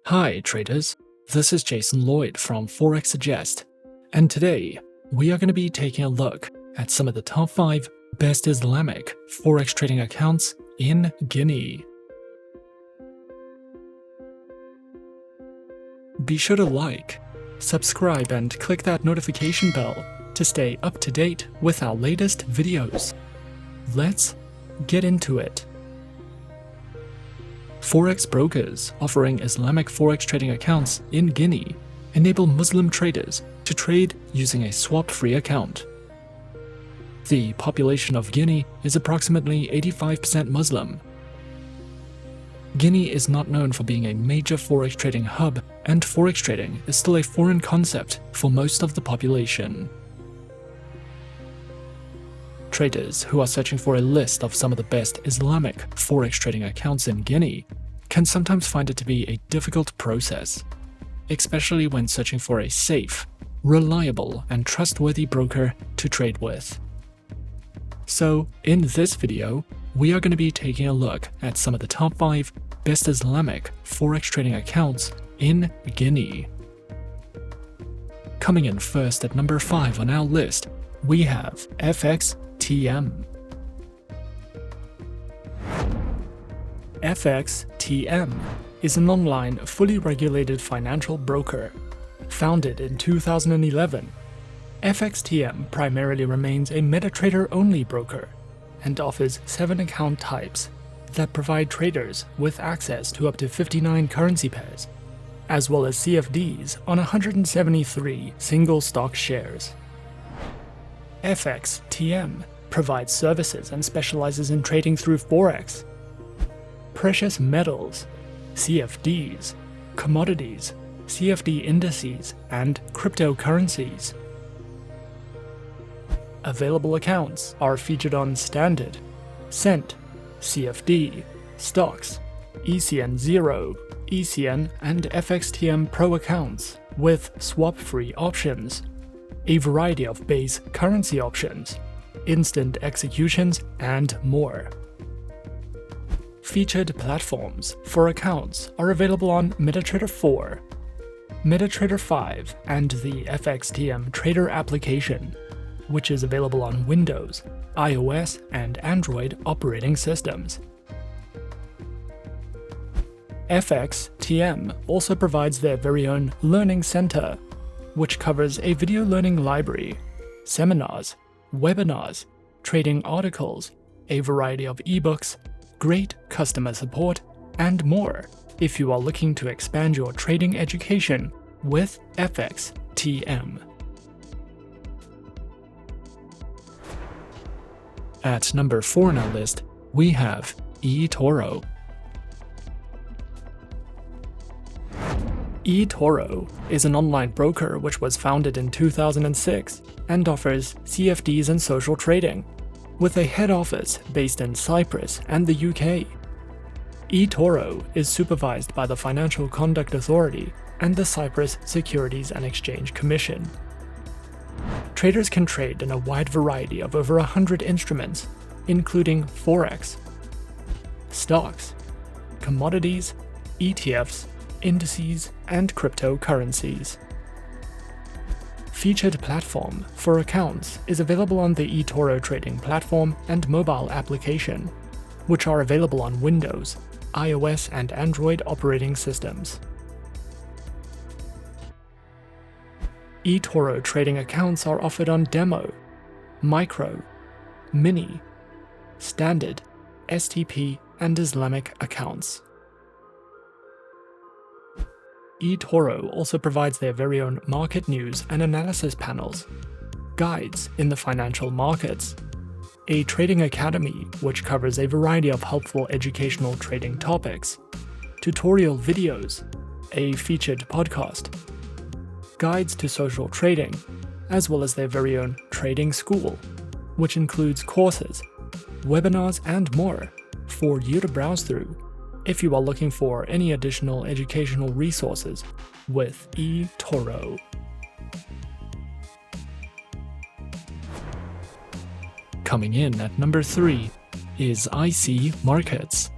Hi traders, this is Jason Lloyd from Forexsuggest, and today we are going to be taking a look at some of the top 5 best Islamic Forex trading accounts in Guinea. Be sure to like, subscribe and click that notification bell to stay up to date with our latest videos. Let's get into it. Forex brokers offering Islamic Forex trading accounts in Guinea enable Muslim traders to trade using a swap-free account. The population of Guinea is approximately 85% Muslim. Guinea is not known for being a major Forex trading hub, and Forex trading is still a foreign concept for most of the population. Traders who are searching for a list of some of the best Islamic Forex trading accounts in Guinea can sometimes find it to be a difficult process, especially when searching for a safe, reliable, and trustworthy broker to trade with. So, in this video, we are going to be taking a look at some of the top 5 best Islamic Forex trading accounts in Guinea. Coming in first at number 5 on our list, we have FXTM. FXTM is an online, fully regulated financial broker. Founded in 2011, FXTM primarily remains a MetaTrader-only broker and offers 7 account types that provide traders with access to up to 59 currency pairs, as well as CFDs on 173 single stock shares. FXTM provides services and specializes in trading through Forex, precious metals, CFDs, commodities, CFD indices, and cryptocurrencies. Available accounts are featured on Standard, Cent, CFD, Stocks, ECN Zero, ECN and FXTM Pro accounts with swap-free options, a variety of base currency options, instant executions, and more. Featured platforms for accounts are available on MetaTrader 4, MetaTrader 5, and the FXTM Trader application, which is available on Windows, iOS, and Android operating systems. FXTM also provides their very own Learning Center, which covers a video learning library, seminars, webinars, trading articles, a variety of ebooks, great customer support, and more if you are looking to expand your trading education with FXTM. At number 4 on our list, we have eToro. eToro is an online broker which was founded in 2006 and offers CFDs and social trading, with a head office based in Cyprus and the UK. eToro is supervised by the Financial Conduct Authority and the Cyprus Securities and Exchange Commission. Traders can trade in a wide variety of over 100 instruments, including Forex, stocks, commodities, ETFs, indices, and cryptocurrencies. Featured platform for accounts is available on the eToro trading platform and mobile application, which are available on Windows, iOS, and Android operating systems. eToro trading accounts are offered on Demo, Micro, Mini, Standard, STP, and Islamic accounts. eToro also provides their very own market news and analysis panels, guides in the financial markets, a trading academy which covers a variety of helpful educational trading topics, tutorial videos, a featured podcast, guides to social trading, as well as their very own trading school, which includes courses, webinars, and more for you to browse through if you are looking for any additional educational resources with eToro. Coming in at number 3 is IC Markets.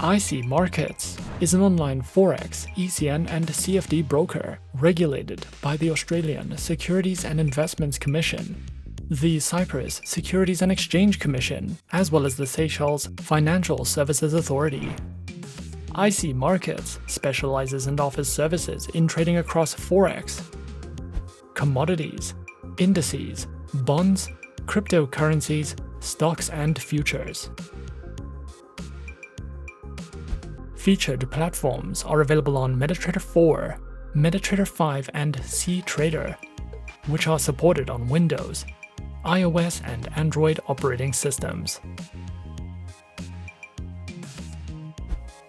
IC Markets is an online Forex, ECN and CFD broker regulated by the Australian Securities and Investments Commission, the Cyprus Securities and Exchange Commission, as well as the Seychelles Financial Services Authority. IC Markets specializes and offers services in trading across Forex, commodities, indices, bonds, cryptocurrencies, stocks, and futures. Featured platforms are available on MetaTrader 4, MetaTrader 5, and cTrader, which are supported on Windows, iOS, and Android operating systems.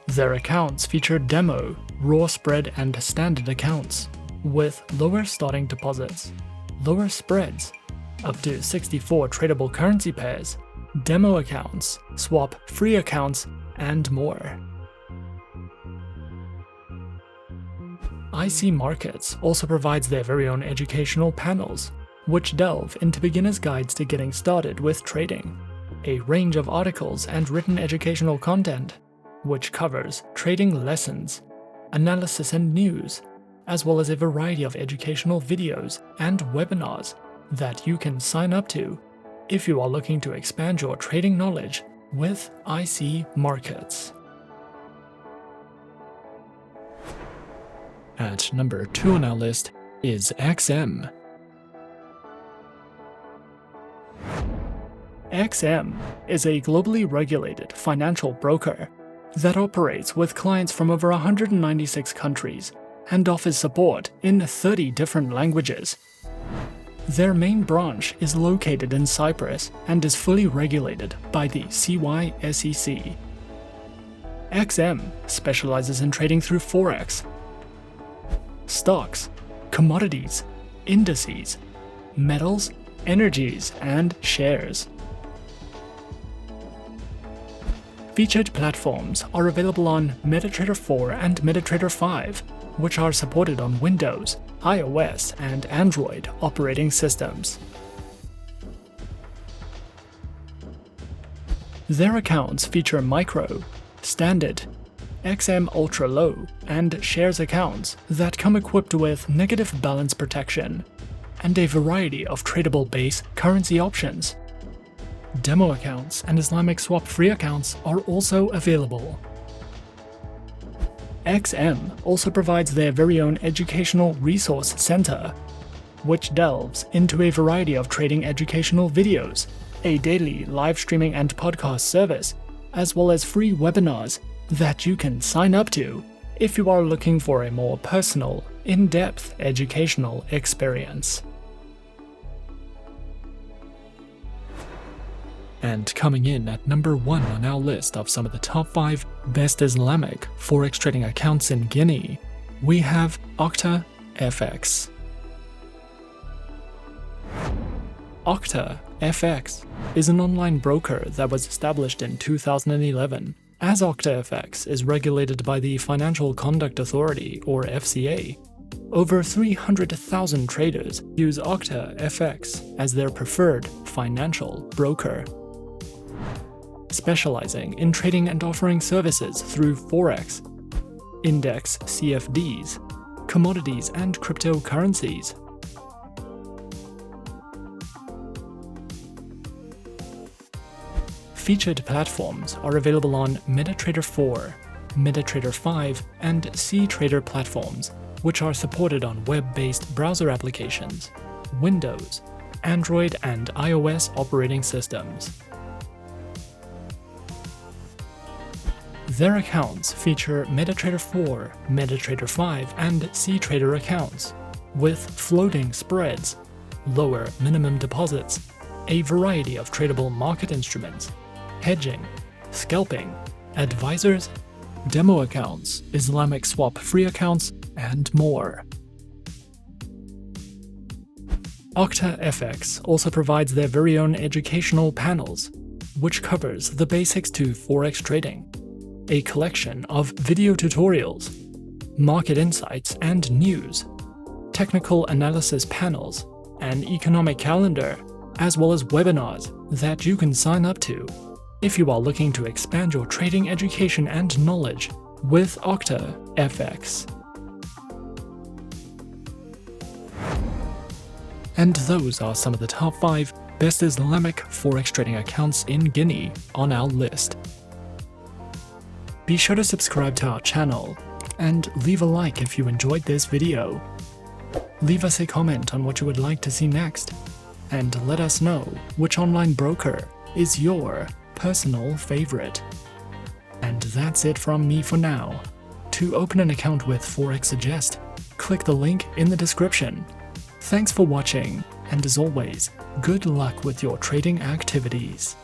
Their accounts feature demo, raw spread, and standard accounts, with lower starting deposits, lower spreads, up to 64 tradable currency pairs, demo accounts, swap-free accounts, and more. IC Markets also provides their very own educational panels, which delve into beginners' guides to getting started with trading, a range of articles and written educational content, which covers trading lessons, analysis and news, as well as a variety of educational videos and webinars that you can sign up to if you are looking to expand your trading knowledge with IC Markets. At number 2 on our list is XM. XM is a globally regulated financial broker that operates with clients from over 196 countries and offers support in 30 different languages. Their main branch is located in Cyprus and is fully regulated by the CYSEC. XM specializes in trading through Forex, stocks, commodities, indices, metals, energies, and shares. Featured platforms are available on MetaTrader 4 and MetaTrader 5, which are supported on Windows, iOS, and Android operating systems. Their accounts feature micro, standard, XM Ultra Low, and shares accounts that come equipped with negative balance protection and a variety of tradable base currency options. Demo accounts and Islamic swap-free accounts are also available. XM also provides their very own educational resource center, which delves into a variety of trading educational videos, a daily live streaming and podcast service, as well as free webinars that you can sign up to if you are looking for a more personal, in-depth educational experience. And coming in at number 1 on our list of some of the top 5 best Islamic Forex trading accounts in Guinea, we have OctaFX. OctaFX is an online broker that was established in 2011. As OctaFX is regulated by the Financial Conduct Authority, or FCA, over 300,000 traders use OctaFX as their preferred financial broker. Specializing in trading and offering services through Forex, index CFDs, commodities, and cryptocurrencies. Featured platforms are available on MetaTrader 4, MetaTrader 5, and cTrader platforms, which are supported on web-based browser applications, Windows, Android, and iOS operating systems. Their accounts feature MetaTrader 4, MetaTrader 5, and cTrader accounts, with floating spreads, lower minimum deposits, a variety of tradable market instruments, hedging, scalping, advisors, demo accounts, Islamic swap-free accounts, and more. OctaFX also provides their very own educational panels, which covers the basics to Forex trading, a collection of video tutorials, market insights and news, technical analysis panels, an economic calendar, as well as webinars that you can sign up to if you are looking to expand your trading education and knowledge with OctaFX. And those are some of the top 5 best Islamic Forex trading accounts in Guinea on our list. Be sure to subscribe to our channel and leave a like if you enjoyed this video. Leave us a comment on what you would like to see next, and let us know which online broker is your personal favorite. And that's it from me for now. To open an account with Forexsuggest, click the link in the description. Thanks for watching, and as always, good luck with your trading activities.